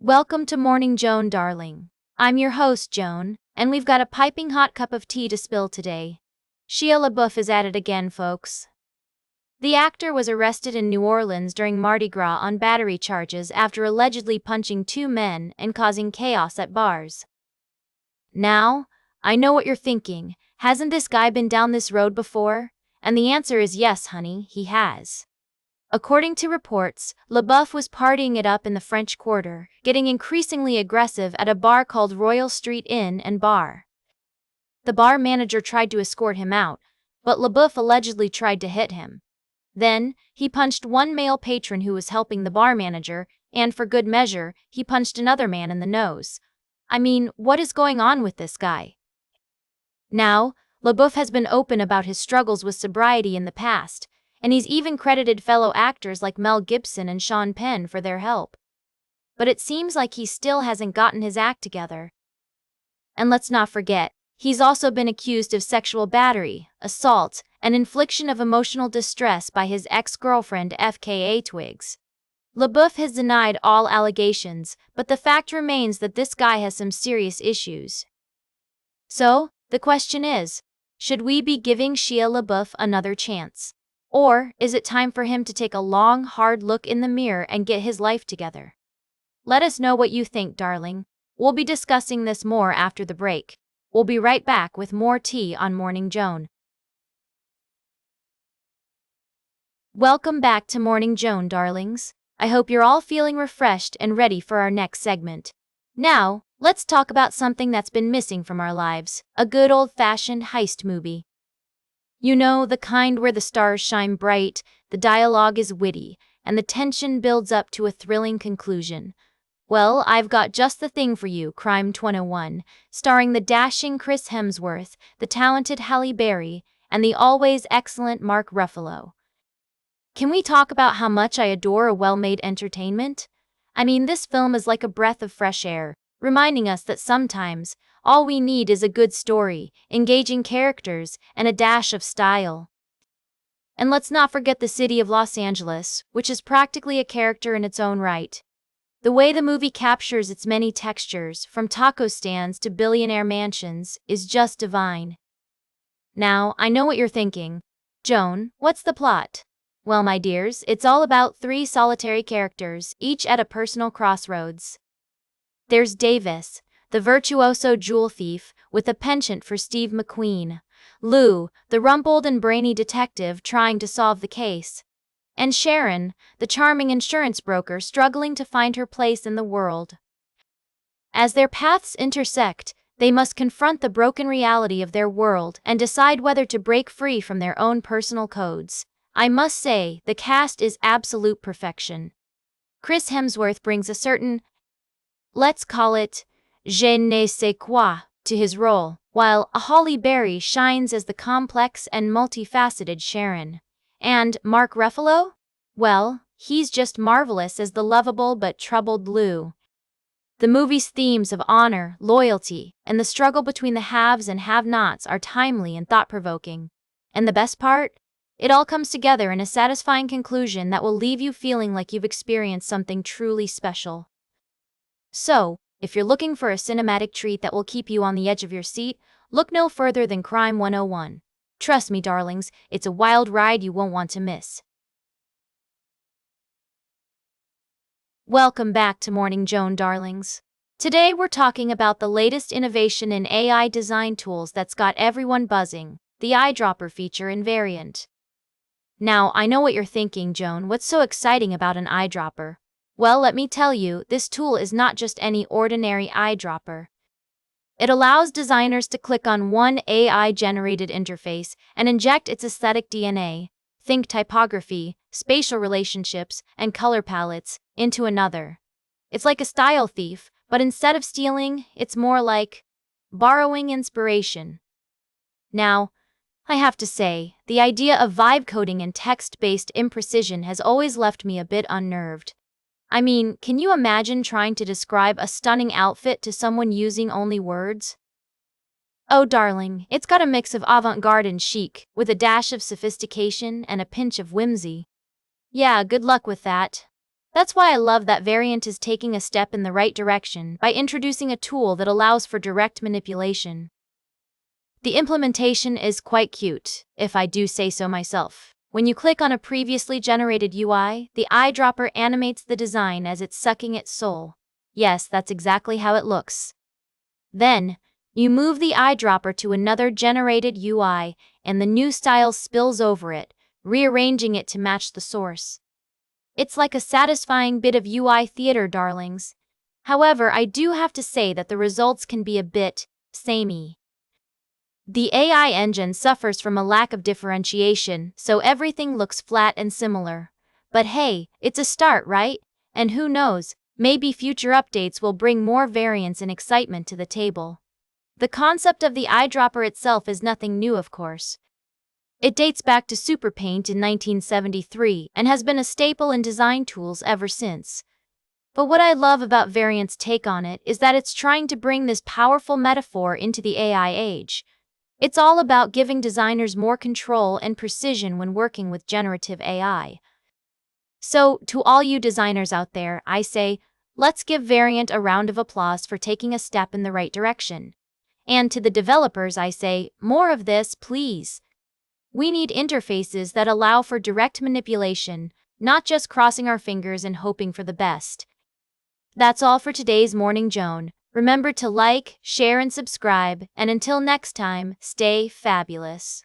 Welcome to Morning Joan, darling. I'm your host, Joan, and we've got a piping hot cup of tea to spill today. Shia LaBeouf is at it again, folks. The actor was arrested in New Orleans during Mardi Gras on battery charges after allegedly punching two men and causing chaos at bars. Now, I know what you're thinking. Hasn't this guy been down this road before? And the answer is yes, honey, he has. According to reports, LaBeouf was partying it up in the French Quarter, getting increasingly aggressive at a bar called Royal Street Inn and Bar. The bar manager tried to escort him out, but LaBeouf allegedly tried to hit him. Then, he punched one male patron who was helping the bar manager, and for good measure, he punched another man in the nose. I mean, what is going on with this guy? Now, LaBeouf has been open about his struggles with sobriety in the past, and he's even credited fellow actors like Mel Gibson and Sean Penn for their help. But it seems like he still hasn't gotten his act together. And let's not forget, he's also been accused of sexual battery, assault, and infliction of emotional distress by his ex-girlfriend FKA Twigs. LaBeouf has denied all allegations, but the fact remains that this guy has some serious issues. So, the question is, should we be giving Shia LaBeouf another chance? Or is it time for him to take a long, hard look in the mirror and get his life together? Let us know what you think, darling. We'll be discussing this more after the break. We'll be right back with more tea on Morning Joan. Welcome back to Morning Joan, darlings. I hope you're all feeling refreshed and ready for our next segment. Now, let's talk about something that's been missing from our lives, a good old-fashioned heist movie. You know, the kind where the stars shine bright, the dialogue is witty, and the tension builds up to a thrilling conclusion. Well, I've got just the thing for you, Crime 201, starring the dashing Chris Hemsworth, the talented Halle Berry, and the always excellent Mark Ruffalo. Can we talk about how much I adore a well-made entertainment? I mean, this film is like a breath of fresh air, reminding us that sometimes, all we need is a good story, engaging characters, and a dash of style. And let's not forget the city of Los Angeles, which is practically a character in its own right. The way the movie captures its many textures, from taco stands to billionaire mansions, is just divine. Now, I know what you're thinking. Joan, what's the plot? Well, my dears, it's all about three solitary characters, each at a personal crossroads. There's Davis, the virtuoso jewel thief, with a penchant for Steve McQueen. Lou, the rumpled and brainy detective trying to solve the case. And Sharon, the charming insurance broker struggling to find her place in the world. As their paths intersect, they must confront the broken reality of their world and decide whether to break free from their own personal codes. I must say, the cast is absolute perfection. Chris Hemsworth brings a certain, let's call it, je ne sais quoi, to his role, while Halle Berry shines as the complex and multifaceted Sharon. And Mark Ruffalo? Well, he's just marvelous as the lovable but troubled Lou. The movie's themes of honor, loyalty, and the struggle between the haves and have-nots are timely and thought-provoking. And the best part? It all comes together in a satisfying conclusion that will leave you feeling like you've experienced something truly special. So, if you're looking for a cinematic treat that will keep you on the edge of your seat, look no further than Crime 101. Trust me, darlings, it's a wild ride you won't want to miss. Welcome back to Morning Joan, darlings. Today we're talking about the latest innovation in AI design tools that's got everyone buzzing, the eyedropper feature in Variant. Now, I know what you're thinking, Joan, what's so exciting about an eyedropper? Well, let me tell you, this tool is not just any ordinary eyedropper. It allows designers to click on one AI-generated interface and inject its aesthetic DNA, think typography, spatial relationships, and color palettes, into another. It's like a style thief, but instead of stealing, it's more like borrowing inspiration. Now, I have to say, the idea of vibe coding and text-based imprecision has always left me a bit unnerved. I mean, can you imagine trying to describe a stunning outfit to someone using only words? Oh, darling, it's got a mix of avant-garde and chic, with a dash of sophistication and a pinch of whimsy. Yeah, good luck with that. That's why I love that Variant is taking a step in the right direction by introducing a tool that allows for direct manipulation. The implementation is quite cute, if I do say so myself. When you click on a previously generated UI, the eyedropper animates the design as it's sucking its soul. Yes, that's exactly how it looks. Then, you move the eyedropper to another generated UI, and the new style spills over it, rearranging it to match the source. It's like a satisfying bit of UI theater, darlings. However, I do have to say that the results can be a bit samey. The AI engine suffers from a lack of differentiation, so everything looks flat and similar. But hey, it's a start, right? And who knows, maybe future updates will bring more variance and excitement to the table. The concept of the eyedropper itself is nothing new, of course. It dates back to Superpaint in 1973 and has been a staple in design tools ever since. But what I love about Variant's take on it is that it's trying to bring this powerful metaphor into the AI age. It's all about giving designers more control and precision when working with generative AI. So, to all you designers out there, I say, let's give Variant a round of applause for taking a step in the right direction. And to the developers, I say, more of this, please. We need interfaces that allow for direct manipulation, not just crossing our fingers and hoping for the best. That's all for today's Morning Joan. Remember to like, share, and subscribe, and until next time, stay fabulous.